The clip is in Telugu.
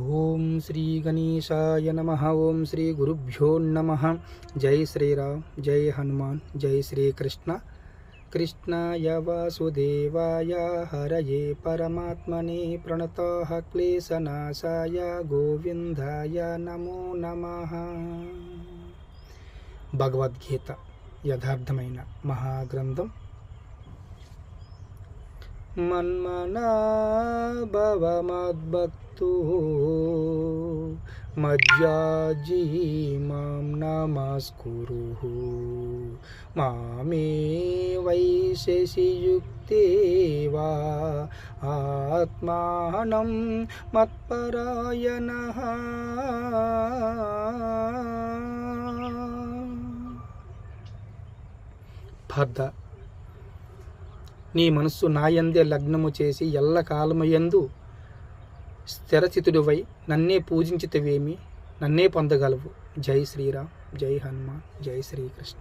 ఓం శ్రీ గణేశాయ నమః. ఓం శ్రీ గురుభ్యో నమః. జై శ్రీరామ్, జై హనుమాన్, జై శ్రీకృష్ణ. కృష్ణాయ వాసుదేవాయ హరయే పరమాత్మనే ప్రణతః క్లేశనాశాయ గోవిందాయ నమో నమః. భగవద్గీత యథార్థమైన మహాగ్రంథం. మన్మనా భవ మద్భక్తో మజ్జాజీ మాం నమస్కురు మామే వైశసి యుక్తేవా ఆత్మానం మత్పరాయణః. భర్త, నీ మనస్సు నాయందే లగ్నము చేసి ఎల్లకాలము యందు స్థిరచితుడివై నన్నే పూజించితవేమి, నన్నే పొందగలవు. జై శ్రీరామ్, జై హనుమాన్, జై శ్రీకృష్ణ.